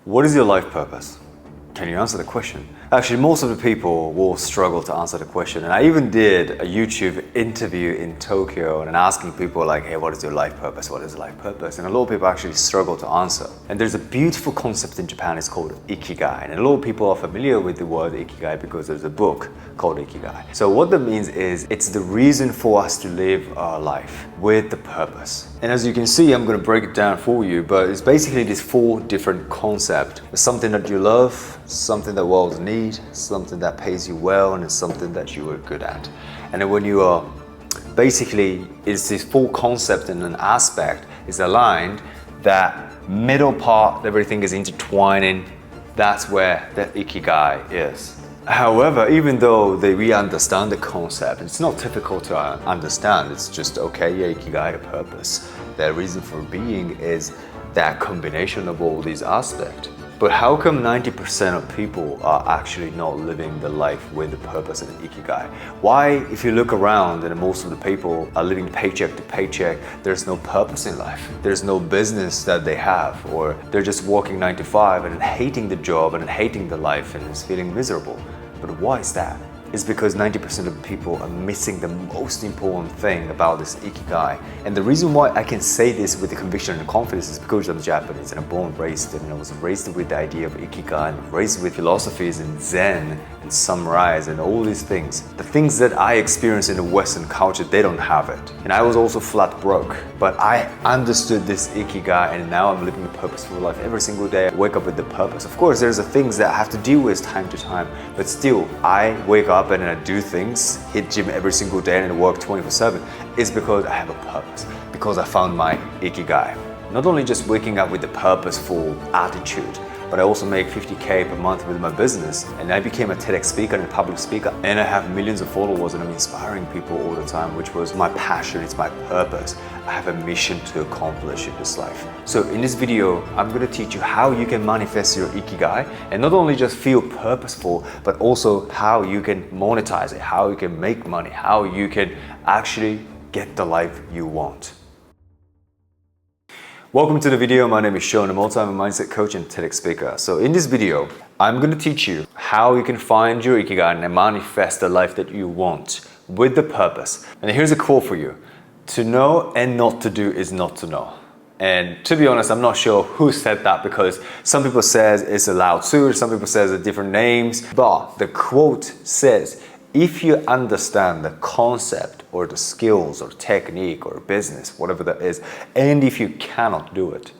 What is your life purpose? Can you answer the question? Actually, most of the people will struggle to answer the question. And I even did a YouTube interview in Tokyo and asking people like, hey, what is your life purpose? What is your life purpose? And a lot of people actually struggle to answer. And there's a beautiful concept in Japan, it's called Ikigai. And a lot of people are familiar with the word Ikigai because there's a book called Ikigai. So what that means is it's the reason for us to live our life with the purpose. And as you can see, I'm going to break it down for you, but it's basically these 4 different concepts. It's something that you love, something that world need, something that pays you well, and it's something that you are good at. And then when you are basically, it's this 4 concept and an aspect is aligned, that middle part, everything is intertwining, that's where the Ikigai is. However, even though we understand the concept, it's not difficult to understand. It's just, okay, yeah, Ikigai, the purpose. The reason for being is that combination of all these aspects. But how come 90% of people are actually not living the life with the purpose and Ikigai? Why, if you look around and most of the people are living paycheck to paycheck, there's no purpose in life. There's no business that they have, or they're just working 9 to 5 and hating the job and hating the life and is feeling miserable. But why is that? It's because 90% of people are missing the most important thing about this Ikigai. And the reason why I can say this with the conviction and confidence is because I'm Japanese and I'm born and raised, and I was raised with the idea of Ikigai and raised with philosophies and Zen and samurai and all these things. The things that I experience in the Western culture, they don't have it. And I was also flat broke, but I understood this Ikigai, and now I'm living a purposeful life every single day. I wake up with the purpose. Of course, there's the things that I have to deal with time to time, but still, I wake up and I do things, hit gym every single day and work 24/7. It's because I have a purpose, because I found my Ikigai. Not only just waking up with the purposeful attitude, but I also make 50K per month with my business. And I became a TEDx speaker and a public speaker. And I have millions of followers and I'm inspiring people all the time, which was my passion, it's my purpose. I have a mission to accomplish in this life. So in this video, I'm gonna teach you how you can manifest your Ikigai and not only just feel purposeful, but also how you can monetize it, how you can make money, how you can actually get the life you want. Welcome to the video. My name is Sean NEMOTO. I'm a mindset coach and TEDx speaker. So in this video, I'm going to teach you how you can find your Ikigai and manifest the life that you want with the purpose. And here's a quote for you. To know and not to do is not to know. And to be honest, I'm not sure who said that because some people says it's a Lao Tzu, some people says it different names. But the quote says, if you understand the concept or the skills or technique or business, whatever that is, and if you cannot do it,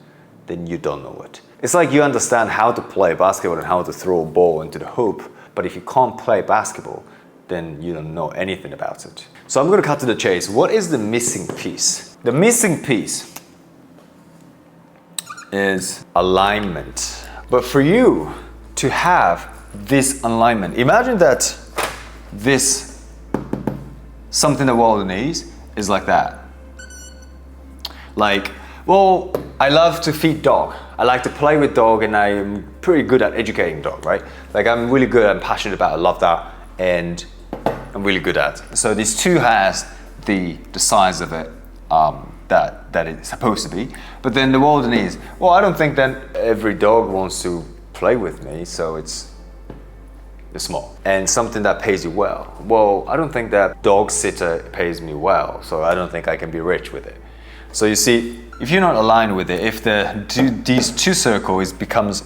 then you don't know it. It's like you understand how to play basketball and how to throw a ball into the hoop, but if you can't play basketball, then you don't know anything about it. So I'm going to cut to the chase. What is the missing piece? The missing piece is alignment. But for you to have this alignment, imagine that this, something the world needs, is like that. Like, well, I love to feed dog. I like to play with dog and I'm pretty good at educating dog, right? Like I'm really good, I'm passionate about it, I love that, and I'm really good at it. So these two has the size of it that it's supposed to be. But then the world needs, well, I don't think that every dog wants to play with me, so it's small. And something that pays you well. Well, I don't think that dog sitter pays me well, so I don't think I can be rich with it. So you see, if you're not aligned with it, if these two circles becomes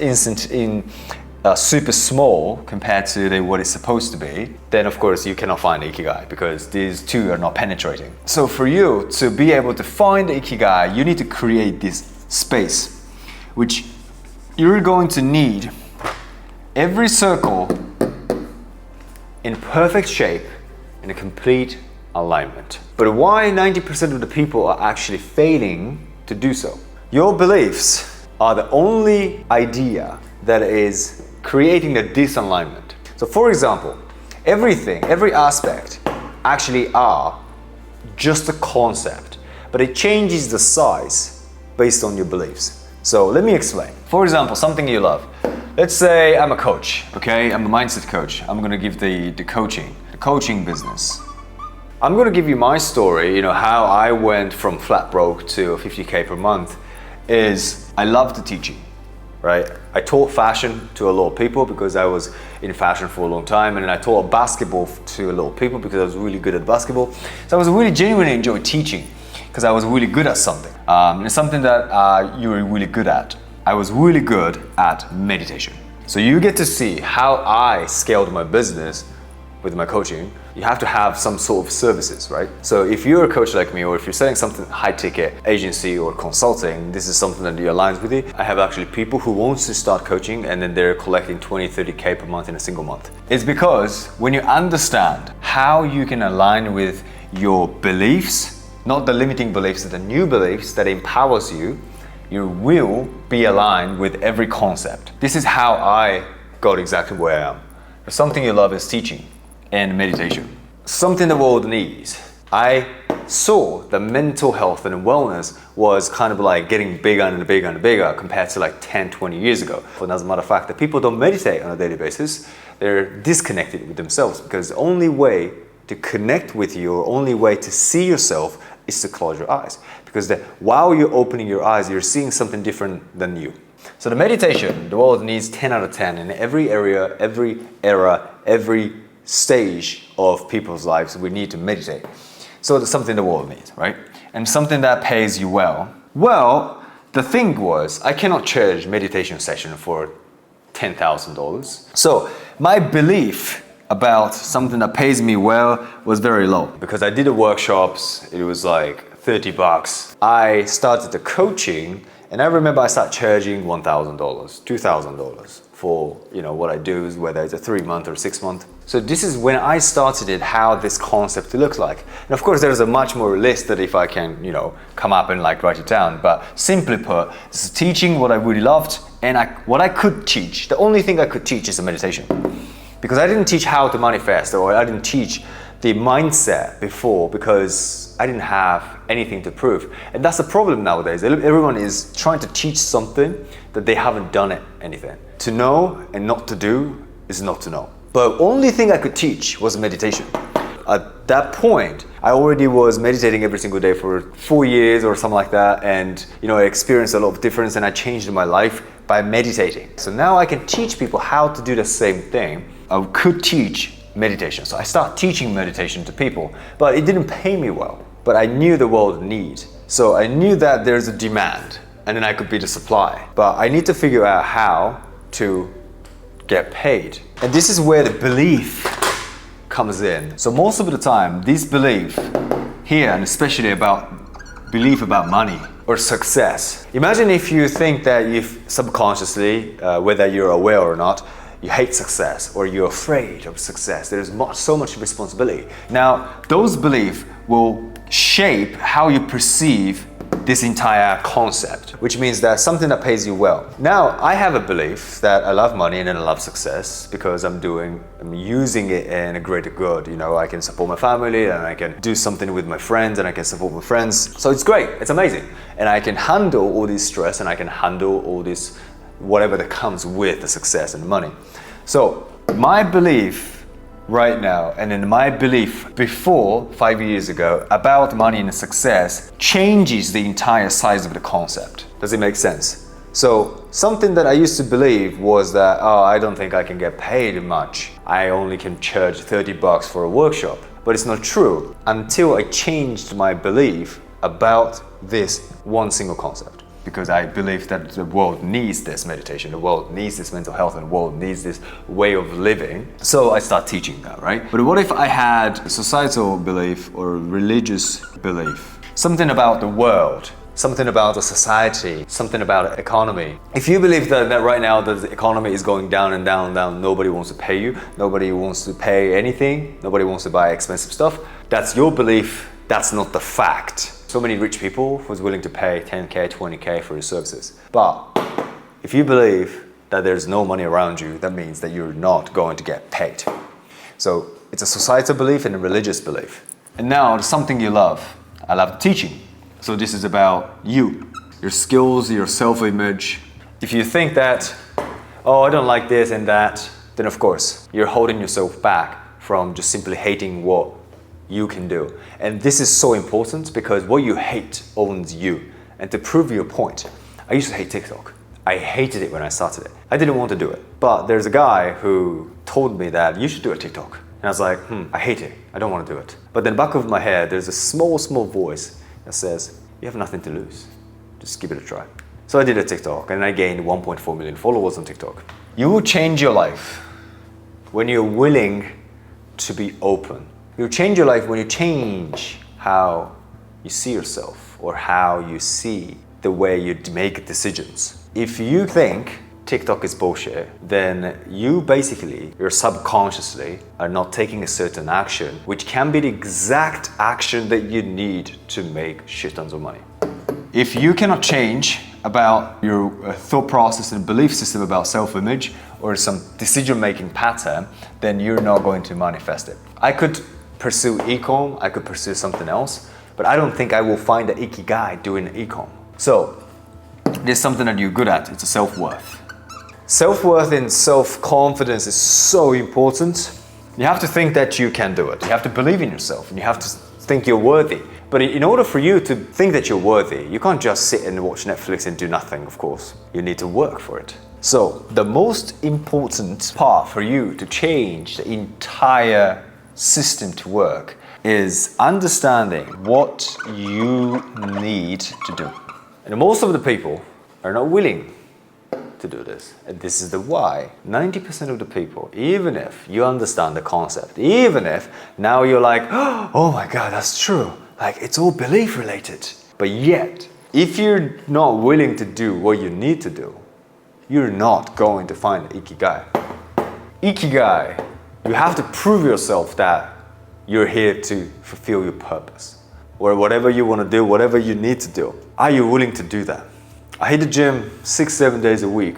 super small compared to what it's supposed to be, then of course you cannot find Ikigai because these two are not penetrating. So for you to be able to find Ikigai, you need to create this space, which you're going to need every circle in perfect shape, in a complete alignment. But why 90% of the people are actually failing to do so? Your beliefs are the only idea that is creating the disalignment. So for example, everything, every aspect actually are just a concept, but it changes the size based on your beliefs. So let me explain. For example, something you love. Let's say I'm a coach, okay? I'm a mindset coach. I'm gonna give the coaching business. I'm gonna give you my story, how I went from flat broke to 50K per month is I love the teaching. right? I taught fashion to a lot of people because I was in fashion for a long time, and then I taught basketball to a lot of people because I was really good at basketball. So I was really genuinely enjoyed teaching because I was really good at something. And it's something that you were really good at. I was really good at meditation. So you get to see how I scaled my business with my coaching. You have to have some sort of services, right? So if you're a coach like me, or if you're selling something high ticket, agency or consulting, this is something that aligns with you. I have actually people who want to start coaching and then they're collecting 20, 30K per month in a single month. It's because when you understand how you can align with your beliefs, not the limiting beliefs, the new beliefs that empowers you, you will be aligned with every concept. This is how I got exactly where I am. Something you love is teaching and meditation. Something the world needs. I saw that mental health and wellness was kind of like getting bigger and bigger and bigger compared to like 10, 20 years ago. And as a matter of fact, that people don't meditate on a daily basis, they're disconnected with themselves, because the only way to connect with you, or only way to see yourself, is to close your eyes. Because while you're opening your eyes, you're seeing something different than you. So the meditation, the world needs 10 out of 10 in every area, every era, every stage of people's lives. We need to meditate. So it's something the world needs, right? And something that pays you well. Well, the thing was, I cannot charge meditation session for $10,000. So my belief about something that pays me well was very low, because I did the workshops, it was like $30. I started the coaching, and I remember I started charging $1,000, $2,000 for what I do, whether it's a 3-month or 6-month. So this is when I started it, how this concept looks like. And of course, there's a much more list that if I can, come up and like write it down. But simply put, this is teaching what I really loved, and what I could teach. The only thing I could teach is a meditation, because I didn't teach how to manifest, or I didn't teach the mindset before, because I didn't have anything to prove. And that's the problem nowadays. Everyone is trying to teach something that they haven't done anything. To know and not to do is not to know. But the only thing I could teach was meditation. At that point, I already was meditating every single day for 4 years or something like that. And I experienced a lot of difference, and I changed my life by meditating. So now I can teach people how to do the same thing. I could teach meditation. So I started teaching meditation to people, but it didn't pay me well. But I knew the world need. So I knew that there's a demand, and then I could be the supply. But I need to figure out how to get paid. And this is where the belief comes in. So most of the time, this belief here, and especially belief about money or success. Imagine if you think that if subconsciously, whether you're aware or not, you hate success, or you're afraid of success. There's so much responsibility. Now, those beliefs will shape how you perceive this entire concept, which means that something that pays you well. Now, I have a belief that I love money and I love success because I'm using it in a greater good. I can support my family, and I can do something with my friends, and I can support my friends. So it's great, it's amazing. And I can handle all this stress, and I can handle all this whatever that comes with the success and the money. So my belief right now, and then my belief before 5 years ago about money and success changes the entire size of the concept. Does it make sense? So something that I used to believe was that, I don't think I can get paid much. I only can charge $30 for a workshop. But it's not true until I changed my belief about this one single concept. Because I believe that the world needs this meditation, the world needs this mental health, and the world needs this way of living. So I start teaching that, right? But what if I had a societal belief or religious belief? Something about the world, something about the society, something about the economy. If you believe that right now that the economy is going down and down and down, nobody wants to pay you, nobody wants to pay anything, nobody wants to buy expensive stuff, that's your belief, that's not the fact. So many rich people who's willing to pay 10K, 20K for your services. But if you believe that there's no money around you, that means that you're not going to get paid. So it's a societal belief and a religious belief. And now something you love. I love teaching. So this is about you, your skills, your self-image. If you think that, I don't like this and that, then of course you're holding yourself back from just simply hating what you can do. And this is so important because what you hate owns you. And to prove your point, I used to hate TikTok. I hated it when I started it. I didn't want to do it. But there's a guy who told me that you should do a TikTok. And I was like, I hate it. I don't want to do it. But in the back of my head, there's a small voice that says, you have nothing to lose. Just give it a try. So I did a TikTok and I gained 1.4 million followers on TikTok. You will change your life when you're willing to be open. You'll change your life when you change how you see yourself or how you see the way you make decisions. If you think TikTok is bullshit, then you basically, you're subconsciously are not taking a certain action, which can be the exact action that you need to make shit tons of money. If you cannot change about your thought process and belief system about self-image or some decision-making pattern, then you're not going to manifest it. I could pursue e-com, I could pursue something else, but I don't think I will find the ikigai doing e-com. So, there's something that you're good at, it's a self-worth. Self-worth and self-confidence is so important. You have to think that you can do it. You have to believe in yourself and you have to think you're worthy. But in order for you to think that you're worthy, you can't just sit and watch Netflix and do nothing, of course. You need to work for it. So, the most important part for you to change the entire system to work is understanding what you need to do. And most of the people are not willing to do this. And this is the why. 90% of the people, even if you understand the concept, even if now you're like, oh my God, that's true. Like it's all belief related. But yet, if you're not willing to do what you need to do, you're not going to find ikigai. Ikigai, you have to prove yourself that you're here to fulfill your purpose. Or whatever you want to do, whatever you need to do. Are you willing to do that? I hit the gym 6-7 days a week.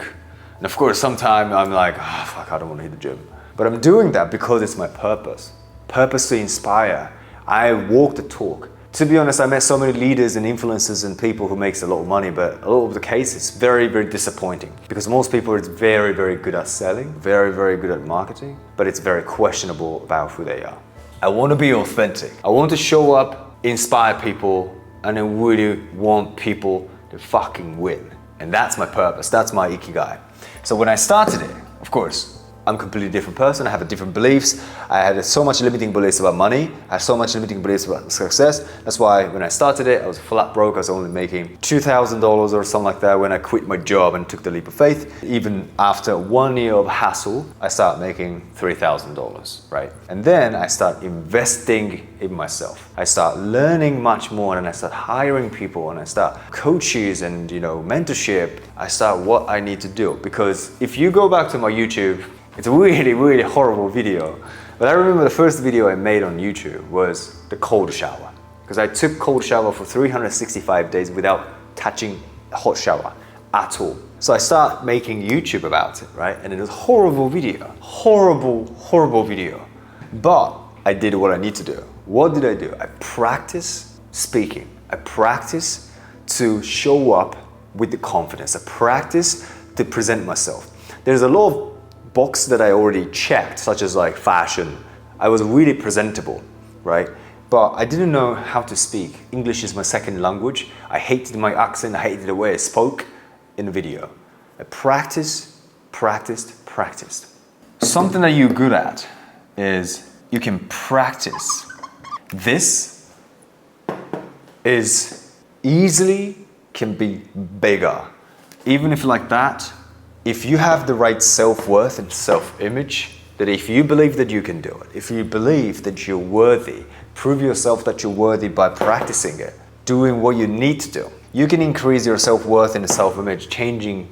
And of course, sometimes I'm like, fuck, I don't want to hit the gym. But I'm doing that because it's my purpose. Purpose to inspire. I walk the talk. To be honest, I met so many leaders and influencers and people who makes a lot of money, but a lot of the cases, it's very, very disappointing. Because most people are very, very good at selling, very, very good at marketing, but it's very questionable about who they are. I want to be authentic. I want to show up, inspire people, and I really want people to fucking win. And that's my purpose, that's my ikigai. So when I started it, of course, I'm a completely different person, I have different beliefs. I had so much limiting beliefs about money, I had so much limiting beliefs about success. That's why when I started it, I was flat broke, I was only making $2,000 or something like that when I quit my job and took the leap of faith. Even after 1 year of hassle, I started making $3,000, right? And then I started investing in myself. I started learning much more and I started hiring people and I started coaches and mentorship. I started what I need to do, because if you go back to my YouTube, it's a really, really horrible video. But I remember the first video I made on YouTube was the cold shower. Because I took cold shower for 365 days without touching a hot shower at all. So I started making YouTube about it, right? And it was a horrible video. Horrible, horrible video. But I did what I need to do. What did I do? I practiced speaking. I practiced to show up with the confidence. I practiced to present myself. There's a lot of boxes that I already checked, such as like fashion. I was really presentable, right? But I didn't know how to speak. English is my second language. I hated my accent, I hated the way I spoke in the video. I practiced. Something that you're good at is you can practice. This is easily can be bigger. Even if like that, if you have the right self-worth and self-image, that if you believe that you can do it, if you believe that you're worthy, prove yourself that you're worthy by practicing it, doing what you need to do, you can increase your self-worth and self-image, changing,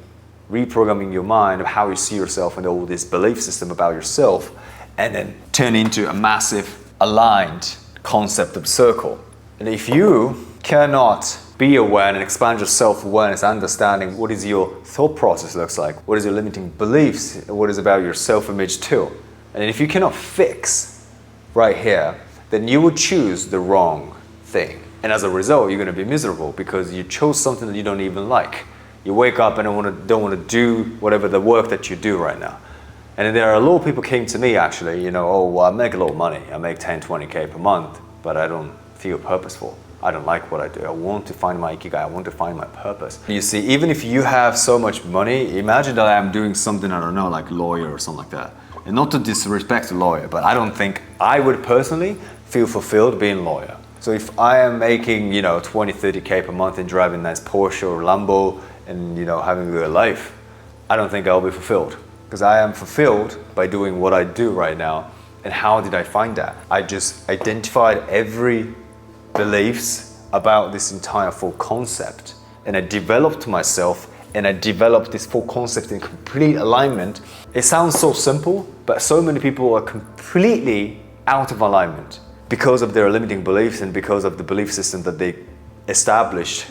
reprogramming your mind of how you see yourself and all this belief system about yourself, and then turn into a massive aligned concept of circle. And if you cannot be aware and expand your self-awareness, understanding what is your thought process looks like, what is your limiting beliefs, what is about your self-image too. And if you cannot fix right here, then you will choose the wrong thing. And as a result, you're going to be miserable because you chose something that you don't even like. You wake up and don't want to do whatever the work that you do right now. And there are a lot of people came to me actually, I make a lot of money. I make 10, 20K per month, but I don't feel purposeful. I don't like what I do. I want to find my ikigai. I want to find my purpose. You see, even if you have so much money, imagine that I'm doing something, I don't know, like lawyer or something like that. And not to disrespect a lawyer, but I don't think I would personally feel fulfilled being a lawyer. So if I am making, 20, 30K per month and driving a nice Porsche or Lambo and, having a good life, I don't think I'll be fulfilled. Because I am fulfilled by doing what I do right now. And how did I find that? I just identified every beliefs about this entire full concept. And I developed myself and I developed this full concept in complete alignment. It sounds so simple, but so many people are completely out of alignment because of their limiting beliefs and because of the belief system that they established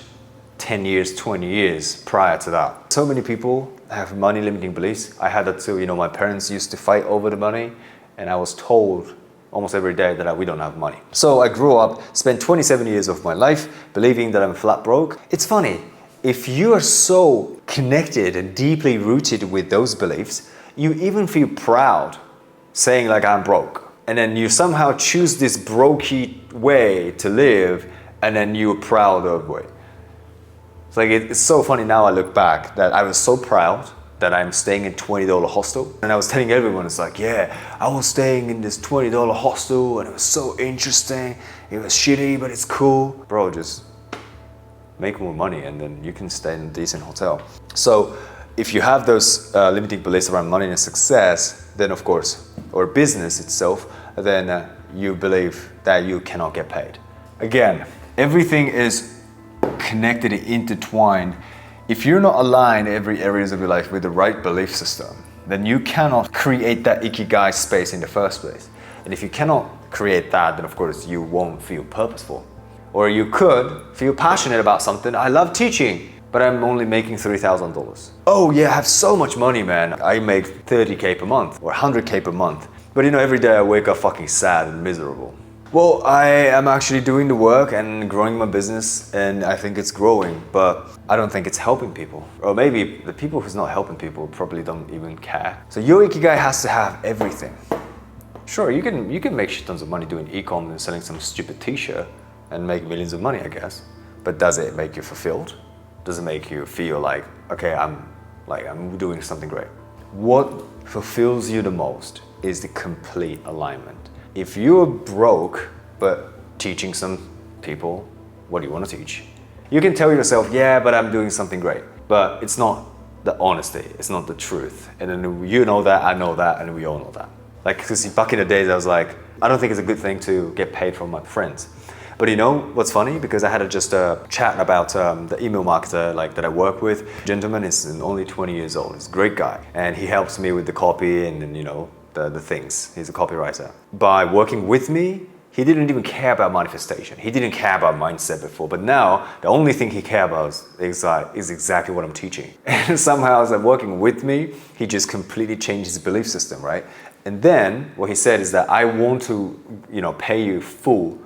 10 years, 20 years prior to that. So many people have money limiting beliefs. I had that too. My parents used to fight over the money, and I was told almost every day that we don't have money. So I grew up, spent 27 years of my life believing that I'm flat broke. It's funny, if you are so connected and deeply rooted with those beliefs, you even feel proud saying like I'm broke. And then you somehow choose this brokey way to live, and then you're proud of it. It's like, it's so funny now I look back that I was so proud that I'm staying in $20 hostel. And I was telling everyone, it's like, yeah, I was staying in this $20 hostel and it was so interesting. It was shitty, but it's cool. Bro, just make more money and then you can stay in a decent hotel. So if you have those limiting beliefs around money and success, then of course, or business itself, then you believe that you cannot get paid. Again, everything is connected and intertwined. If you're not aligned in every areas of your life with the right belief system, then you cannot create that ikigai space in the first place. And if you cannot create that, then of course you won't feel purposeful. Or you could feel passionate about something. I love teaching, but I'm only making $3,000. Oh yeah, I have so much money, man. I make 30K per month or 100K per month. But every day I wake up fucking sad and miserable. Well, I am actually doing the work and growing my business, and I think it's growing, but I don't think it's helping people. Or maybe the people who's not helping people probably don't even care. So your ikigai has to have everything. Sure, you can make shit tons of money doing e-com and selling some stupid t-shirt and make millions of money, I guess. But does it make you fulfilled? Does it make you feel like, okay, I'm doing something great? What fulfills you the most is the complete alignment. If you're broke, but teaching some people, what do you want to teach? You can tell yourself, yeah, but I'm doing something great. But it's not the honesty, it's not the truth. And then you know that, I know that, and we all know that. Like, because back in the days, I was like, I don't think it's a good thing to get paid from my friends. But what's funny? Because I had just a chat about the email marketer that I work with. Gentleman is only 20 years old. He's a great guy. And he helps me with the copy and the things. He's a copywriter. By working with me, he didn't even care about manifestation. He didn't care about mindset before. But now, the only thing he cares about is exactly what I'm teaching. And somehow, as working with me, he just completely changed his belief system, right? And then, what he said is that I want to, pay you full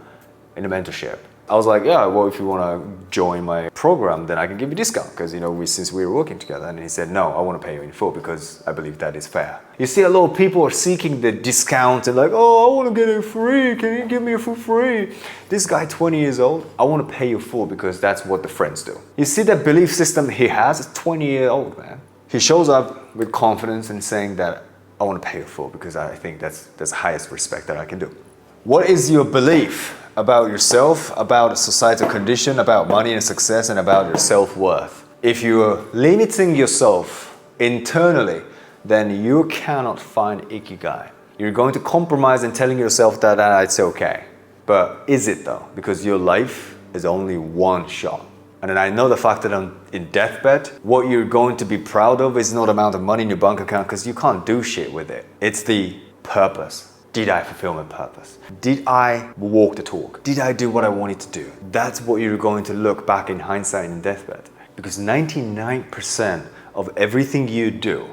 in the mentorship. I was like, yeah, well, if you want to join my program, then I can give you a discount because, since we were working together. And he said, no, I want to pay you in full because I believe that is fair. You see, a lot of people are seeking the discount and like, oh, I want to get it free. Can you give me it for free? This guy, 20 years old, I want to pay you full because that's what the friends do. You see that belief system he has, is 20-year-old, man. He shows up with confidence and saying that I want to pay you full because I think that's the highest respect that I can do. What is your belief about yourself, about societal condition, about money and success, and about your self-worth? If you're limiting yourself internally, then you cannot find ikigai. You're going to compromise and telling yourself that it's okay. But is it though? Because your life is only one shot. And then I know the fact that I'm in deathbed, what you're going to be proud of is not the amount of money in your bank account because you can't do shit with it. It's the purpose. Did I fulfill my purpose? Did I walk the talk? Did I do what I wanted to do? That's what you're going to look back in hindsight in deathbed. Because 99% of everything you do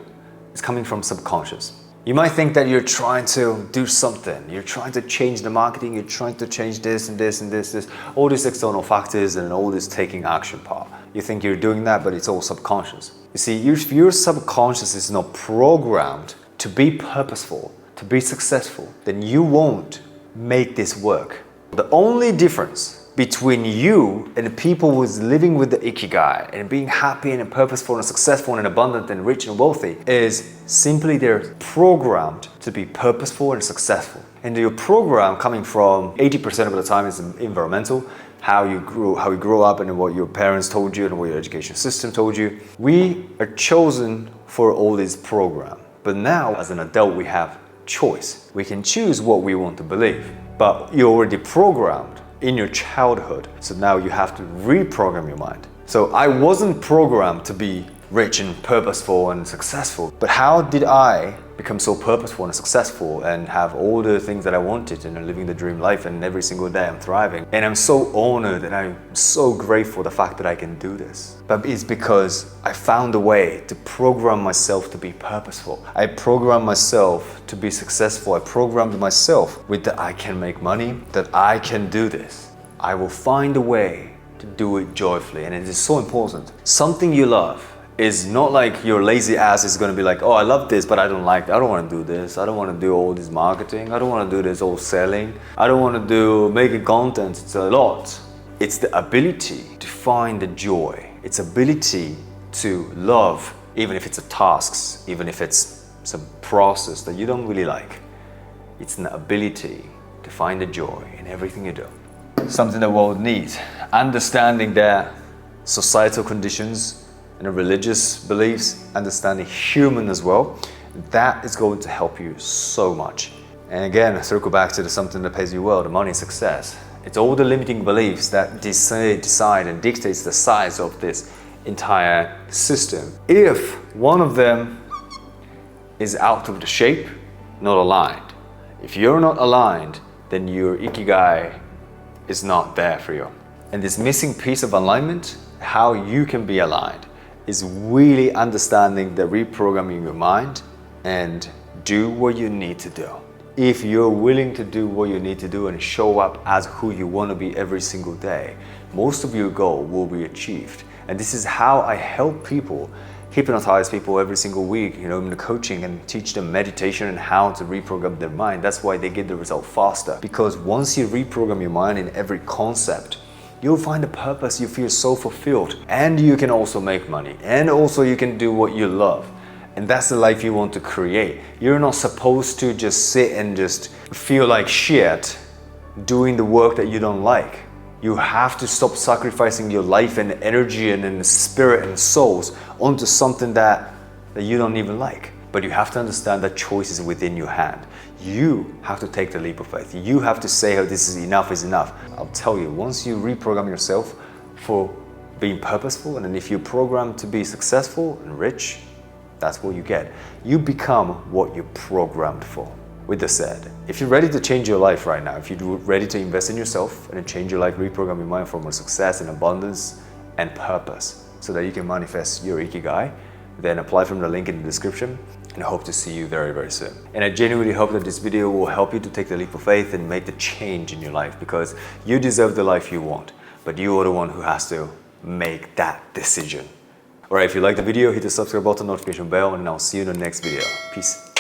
is coming from subconscious. You might think that you're trying to do something. You're trying to change the marketing. You're trying to change this and this and this, all these external factors and all this taking action part. You think you're doing that, but it's all subconscious. You see, if your subconscious is not programmed to be purposeful, to be successful, then you won't make this work. The only difference between you and the people who's living with the ikigai and being happy and purposeful and successful and abundant and rich and wealthy is simply they're programmed to be purposeful and successful. And your program coming from 80% of the time is environmental, how you grew up and what your parents told you and what your education system told you. We are chosen for all this program. But now as an adult we have choice. We can choose what we want to believe. But you're already programmed in your childhood. So now you have to reprogram your mind. So I wasn't programmed to be rich and purposeful and successful. But how did I become so purposeful and successful and have all the things that I wanted and living the dream life, and every single day I'm thriving? And I'm so honored and I'm so grateful the fact that I can do this. But it's because I found a way to program myself to be purposeful. I programmed myself to be successful. I programmed myself with that I can make money, that I can do this. I will find a way to do it joyfully. And it is so important. Something you love is not like your lazy ass is going to be like, oh, I love this, but I don't like it. I don't want to do this. I don't want to do all this marketing. I don't want to do this all selling. I don't want to do making content. It's a lot. It's the ability to find the joy. It's ability to love, even if it's a task, even if it's some process that you don't really like. It's an ability to find the joy in everything you do. Something the world needs. Understanding their societal conditions and the religious beliefs, understanding human as well, that is going to help you so much. And again, circle back to something that pays you well, the money, success. It's all the limiting beliefs that decide and dictates the size of this entire system. If one of them is out of the shape, not aligned. If you're not aligned, then your ikigai is not there for you. And this missing piece of alignment, how you can be aligned, is really understanding the reprogramming your mind and do what you need to do. If you're willing to do what you need to do and show up as who you want to be every single day, most of your goal will be achieved. And this is how I help people, hypnotize people every single week, in the coaching, and teach them meditation and how to reprogram their mind. That's why they get the result faster. Because once you reprogram your mind in every concept, you'll find a purpose, you feel so fulfilled, and you can also make money, and also you can do what you love. And that's the life you want to create. You're not supposed to just sit and just feel like shit doing the work that you don't like. You have to stop sacrificing your life and energy and spirit and souls onto something that you don't even like. But you have to understand that choice is within your hand. You have to take the leap of faith. You have to say, oh, this is enough is enough. I'll tell you, once you reprogram yourself for being purposeful, and then if you're programmed to be successful and rich, that's what you get. You become what you're programmed for. With that said, if you're ready to change your life right now, if you're ready to invest in yourself and change your life, reprogram your mind for more success and abundance and purpose so that you can manifest your ikigai, then apply from the link in the description, and I hope to see you very, very soon. And I genuinely hope that this video will help you to take the leap of faith and make the change in your life, because you deserve the life you want, but you are the one who has to make that decision. Alright, if you like the video, hit the subscribe button, notification bell, and I'll see you in the next video. Peace.